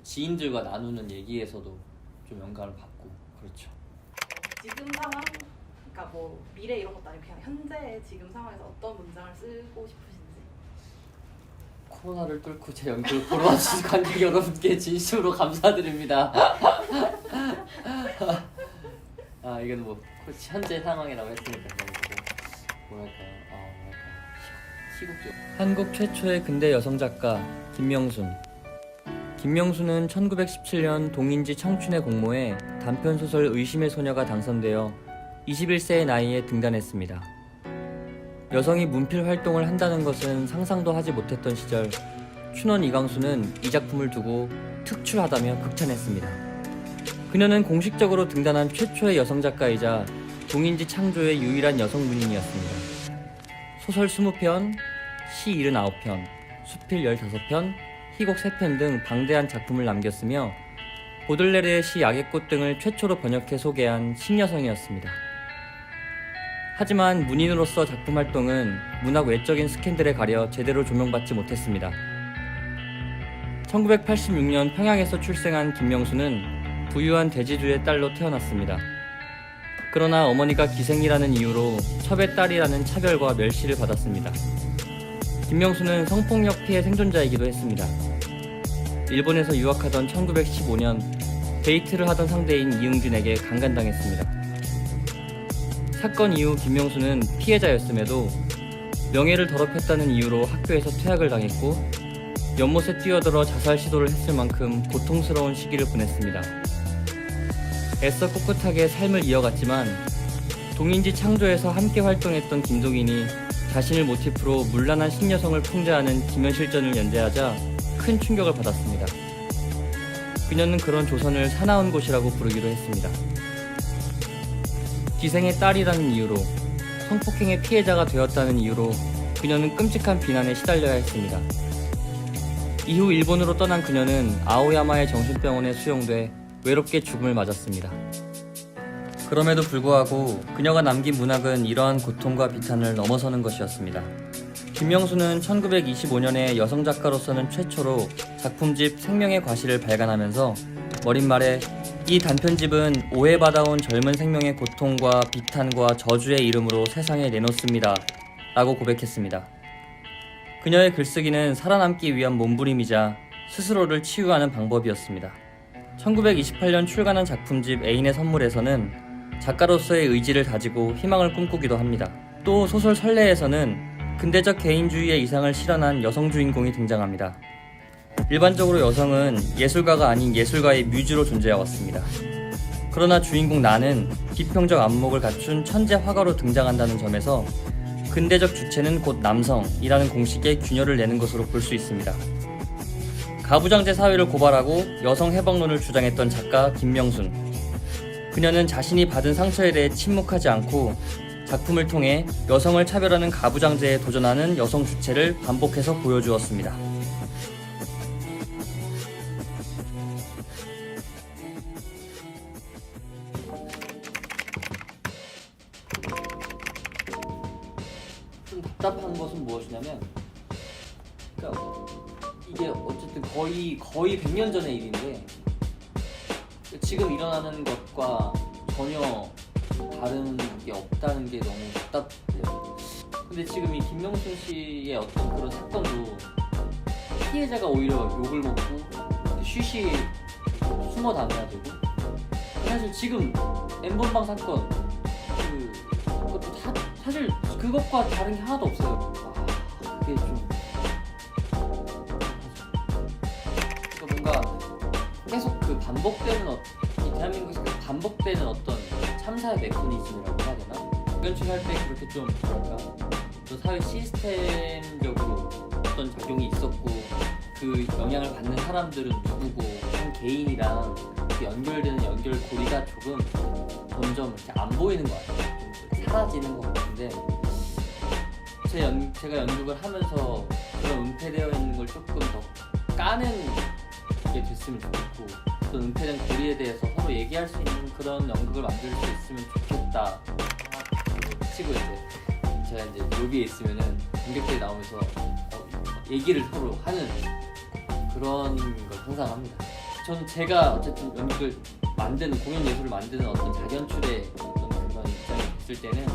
지인들과 나누는 얘기에서도 좀 영감을 받고 그렇죠. 지금 상황, 그러니까 뭐 미래 이런 것도 아니고 그냥 현재 지금 상황에서 어떤 문장을 쓰고 싶으신지. 코로나를 뚫고 제 연구를 보러 와주신 관객 여러분께 진심으로 감사드립니다. 아 이건 뭐 현재 상황이라고 했으니까 뭐랄까요? 시국적. 한국 최초의 근대 여성 작가 김명순. 김명순은 1917년 동인지 청춘의 공모에 단편소설 의심의 소녀가 당선되어 21세의 나이에 등단했습니다. 여성이 문필 활동을 한다는 것은 상상도 하지 못했던 시절, 춘원 이강수는 이 작품을 두고 특출하다며 극찬했습니다. 그녀는 공식적으로 등단한 최초의 여성 작가이자 동인지 창조의 유일한 여성 문인이었습니다. 소설 20편, 시 79편, 수필 15편, 희곡 3편 등 방대한 작품을 남겼으며 보들레르의 시 약의 꽃 등을 최초로 번역해 소개한 신여성이었습니다. 하지만 문인으로서 작품 활동은 문학 외적인 스캔들에 가려 제대로 조명받지 못했습니다. 1986년 평양에서 출생한 김명수는 부유한 대지주의 딸로 태어났습니다. 그러나 어머니가 기생이라는 이유로 첩의 딸이라는 차별과 멸시를 받았습니다. 김명수는 성폭력 피해 생존자이기도 했습니다. 일본에서 유학하던 1915년 데이트를 하던 상대인 이응준에게 강간당했습니다. 사건 이후 김명수는 피해자였음에도 명예를 더럽혔다는 이유로 학교에서 퇴학을 당했고 연못에 뛰어들어 자살 시도를 했을 만큼 고통스러운 시기를 보냈습니다. 애써 꿋꿋하게 삶을 이어갔지만 동인지 창조에서 함께 활동했던 김동인이 자신을 모티프로 문란한 신여성을 풍자하는 김현실전을 연재하자 큰 충격을 받았습니다. 그녀는 그런 조선을 사나운 곳이라고 부르기도 했습니다. 기생의 딸이라는 이유로, 성폭행의 피해자가 되었다는 이유로 그녀는 끔찍한 비난에 시달려야 했습니다. 이후 일본으로 떠난 그녀는 아오야마의 정신병원에 수용돼 외롭게 죽음을 맞았습니다. 그럼에도 불구하고 그녀가 남긴 문학은 이러한 고통과 비탄을 넘어서는 것이었습니다. 김명수는 1925년에 여성 작가로서는 최초로 작품집 생명의 과실을 발간하면서 머릿말에 이 단편집은 오해받아온 젊은 생명의 고통과 비탄과 저주의 이름으로 세상에 내놓습니다. 라고 고백했습니다. 그녀의 글쓰기는 살아남기 위한 몸부림이자 스스로를 치유하는 방법이었습니다. 1928년 출간한 작품집 애인의 선물에서는 작가로서의 의지를 다지고 희망을 꿈꾸기도 합니다. 또 소설 설레에서는 근대적 개인주의의 이상을 실현한 여성 주인공이 등장합니다. 일반적으로 여성은 예술가가 아닌 예술가의 뮤즈로 존재해왔습니다. 그러나 주인공 나는 비평적 안목을 갖춘 천재 화가로 등장한다는 점에서 근대적 주체는 곧 남성이라는 공식에 균열을 내는 것으로 볼 수 있습니다. 가부장제 사회를 고발하고 여성 해방론을 주장했던 작가 김명순. 그녀는 자신이 받은 상처에 대해 침묵하지 않고 작품을 통해 여성을 차별하는 가부장제에 도전하는 여성 주체를 반복해서 보여주었습니다. 좀 답답한 것은 무엇이냐면, 그러니까 이게 어쨌든 거의 100년 전의 일인데 지금 일어나는 것과 전혀 다른 게 없다는 게 너무 답답해요. 근데 지금 이 김명순 씨의 어떤 그런 사건도 피해자가 오히려 욕을 먹고 쉬쉬 숨어 다녀야 되고, 사실 지금 N번방 사건 그것도 사실 그것과 다른 게 하나도 없어요. 그게 좀 뭔가 계속 그 반복되는 이 대한민국에서 그 반복되는 어떤 참사의 메커니즘이라고 해야 되나? 연출할 때 그렇게 좀 뭐랄까 또 사회 시스템적으로 어떤 작용이 있었고 그 영향을 받는 사람들은 누구고 한 개인이랑 연결되는 연결고리가 조금 점점 이렇게 안 보이는 것 같아요. 좀 사라지는 것 같은데 제가 연극을 하면서 그런 은폐되어 있는 걸 조금 더 까는 게 됐으면 좋겠고 또 은폐된 고리에 대해서 서로 얘기할 수 있는 그런 연극을 만들 수 있으면 좋겠다 치고 이제 제가 이제 로비에 있으면은 관객들이 나오면서 얘기를 서로 하는 그런 걸 항상 합니다. 전 제가 어쨌든 연극을 만드는 공연 예술을 만드는 어떤 자연출의 어떤 그런 입장에 있을 때는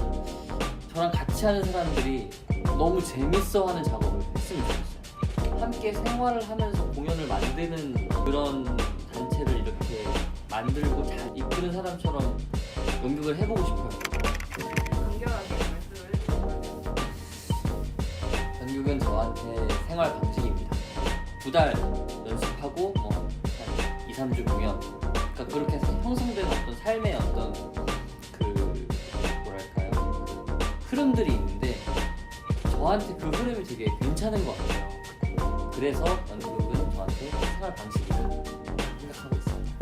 저랑 같이 하는 사람들이 너무 재밌어하는 작업을 했으면 좋겠어요. 함께 생활을 하면서 공연을 만드는 그런 단체를 이렇게 만들고 잘 이끄는 사람처럼 연극을 해보고 싶어요. 간결하게 말씀을 해주신다면 연극은 저한테 생활 방식입니다. 2달 연습하고 뭐 2-3주 공연. 그러니까 그렇게 형성된 어떤 삶의 어떤 그 뭐랄까요 흐름들이 있는데 저한테 그 흐름이 되게 괜찮은 것 같아요. 그래서 연극은 저한테 생활 방식이다 생각하고 있습니다.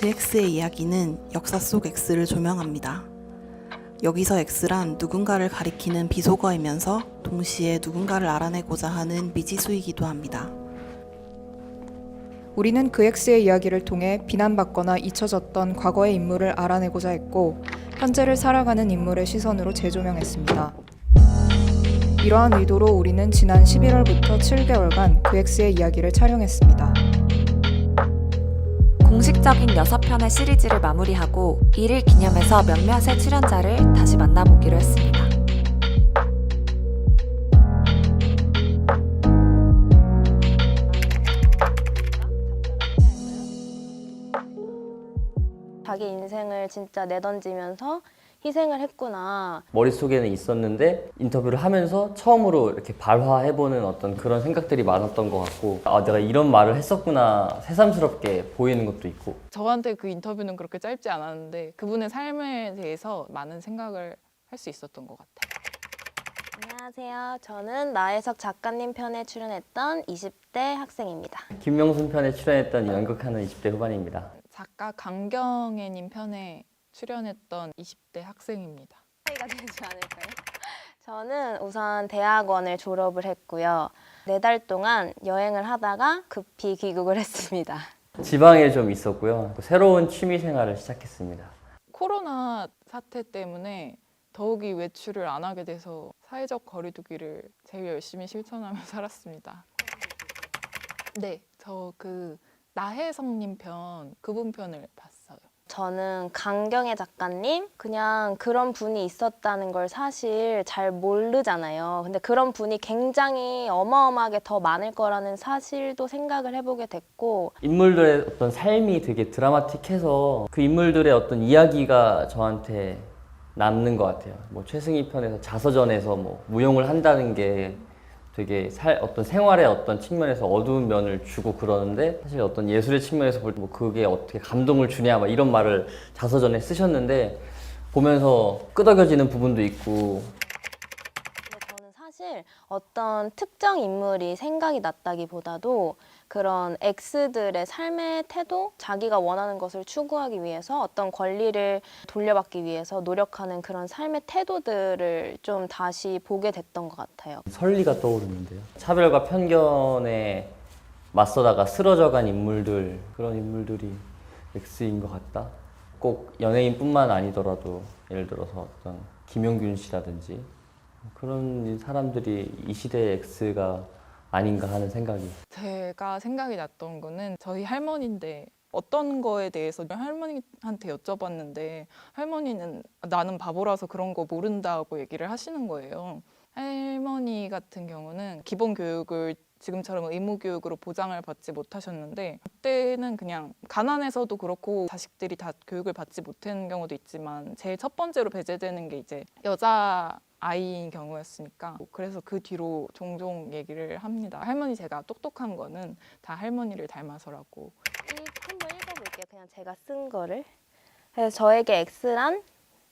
그 X의 이야기는 역사 속 X를 조명합니다. 여기서 X란 누군가를 가리키는 비속어이면서 동시에 누군가를 알아내고자 하는 미지수이기도 합니다. 우리는 그 X의 이야기를 통해 비난받거나 잊혀졌던 과거의 인물을 알아내고자 했고 현재를 살아가는 인물의 시선으로 재조명했습니다. 이러한 의도로 우리는 지난 11월부터 7개월간 그 X의 이야기를 촬영했습니다. 공식적인 6편의 시리즈를 마무리하고 이를 기념해서 몇몇의 출연자를 다시 만나보기로 했습니다. 자기 인생을 진짜 내던지면서 희생을 했구나. 머릿속에는 있었는데 인터뷰를 하면서 처음으로 이렇게 발화해보는 어떤 그런 생각들이 많았던 것 같고 아 내가 이런 말을 했었구나 새삼스럽게 보이는 것도 있고 저한테 그 인터뷰는 그렇게 짧지 않았는데 그분의 삶에 대해서 많은 생각을 할 수 있었던 것 같아요. 안녕하세요. 저는 나혜석 작가님 편에 출연했던 20대 학생입니다. 김명순 편에 출연했던 연극하는 20대 후반입니다. 작가 강경애님 편에 출연했던 20대 학생입니다. 차이가 되지 않을까요? 저는 우선 대학원을 졸업을 했고요. 4달 동안 여행을 하다가 급히 귀국을 했습니다. 지방에 좀 있었고요. 새로운 취미 생활을 시작했습니다. 코로나 사태 때문에 더욱이 외출을 안 하게 돼서 사회적 거리두기를 제일 열심히 실천하며 살았습니다. 네, 저 그 나혜성님 편, 그분 편을 봤어요. 저는 강경애 작가님 그냥 그런 분이 있었다는 걸 사실 잘 모르잖아요. 근데 그런 분이 굉장히 어마어마하게 더 많을 거라는 사실도 생각을 해보게 됐고 인물들의 어떤 삶이 되게 드라마틱해서 그 인물들의 어떤 이야기가 저한테 남는 것 같아요. 뭐 최승희 편에서 자서전에서 뭐 무용을 한다는 게 되게 어떤 생활의 어떤 측면에서 어두운 면을 주고 그러는데 사실 어떤 예술의 측면에서 볼 때 뭐 그게 어떻게 감동을 주냐 막 이런 말을 자서전에 쓰셨는데 보면서 끄덕여지는 부분도 있고. 근데 저는 사실 어떤 특정 인물이 생각이 났다기보다도 그런 X들의 삶의 태도, 자기가 원하는 것을 추구하기 위해서 어떤 권리를 돌려받기 위해서 노력하는 그런 삶의 태도들을 좀 다시 보게 됐던 것 같아요. 설리가 떠오르는데요. 차별과 편견에 맞서다가 쓰러져간 인물들, 그런 인물들이 X인 것 같다. 꼭 연예인뿐만 아니더라도 예를 들어서 어떤 김용균 씨라든지 그런 사람들이 이 시대의 X가 아닌가 하는 생각이. 제가 생각이 났던 거는 저희 할머니인데 어떤 거에 대해서 할머니한테 여쭤봤는데 할머니는 나는 바보라서 그런 거 모른다고 얘기를 하시는 거예요. 할머니 같은 경우는 기본 교육을 지금처럼 의무 교육으로 보장을 받지 못하셨는데 그때는 그냥 가난해서도 그렇고 자식들이 다 교육을 받지 못한 경우도 있지만 제일 첫 번째로 배제되는 게 이제 여자 아이인 경우였으니까 그래서 그 뒤로 종종 얘기를 합니다. 할머니 제가 똑똑한 거는 다 할머니를 닮아서라고. 한번 읽어볼게요. 그냥 제가 쓴 거를. 그래서 저에게 X란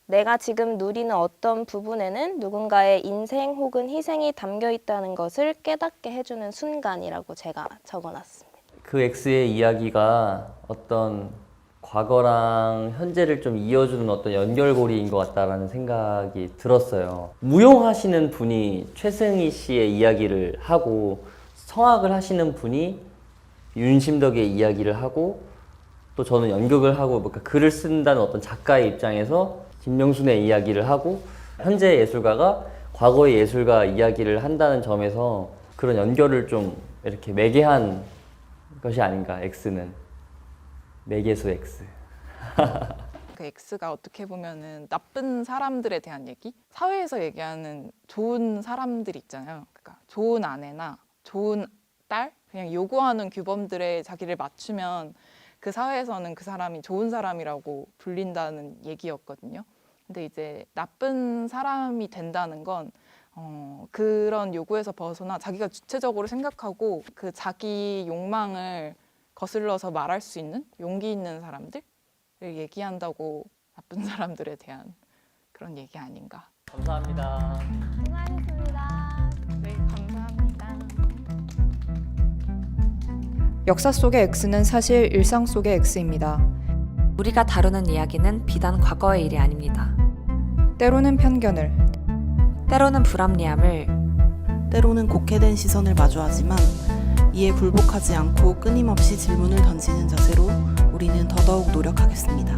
내가 지금 누리는 어떤 부분에는 누군가의 인생 혹은 희생이 담겨 있다는 것을 깨닫게 해주는 순간이라고 제가 적어놨습니다. 그 X의 이야기가 어떤 과거랑 현재를 좀 이어주는 어떤 연결고리인 것 같다라는 생각이 들었어요. 무용하시는 분이 최승희 씨의 이야기를 하고 성악을 하시는 분이 윤심덕의 이야기를 하고 또 저는 연극을 하고 그러니까 글을 쓴다는 어떤 작가의 입장에서 김명순의 이야기를 하고 현재 예술가가 과거의 예술가 이야기를 한다는 점에서 그런 연결을 좀 이렇게 매개한 것이 아닌가. X는 매개수 X. 그 X가 어떻게 보면은 나쁜 사람들에 대한 얘기? 사회에서 얘기하는 좋은 사람들 있잖아요. 그러니까 좋은 아내나 좋은 딸? 그냥 요구하는 규범들에 자기를 맞추면 그 사회에서는 그 사람이 좋은 사람이라고 불린다는 얘기였거든요. 근데 이제 나쁜 사람이 된다는 건 그런 요구에서 벗어나 자기가 주체적으로 생각하고 그 자기 욕망을 거슬러서 말할 수 있는 용기 있는 사람들을 얘기한다고 나쁜 사람들에 대한 그런 얘기 아닌가. 감사합니다. 수고하셨습니다. 네, 감사합니다. 역사 속의 X는 사실 일상 속의 X입니다. 우리가 다루는 이야기는 비단 과거의 일이 아닙니다. 때로는 편견을, 때로는 불합리함을, 때로는 곡해된 시선을 마주하지만 이에 굴복하지 않고 끊임없이 질문을 던지는 자세로 우리는 더더욱 노력하겠습니다.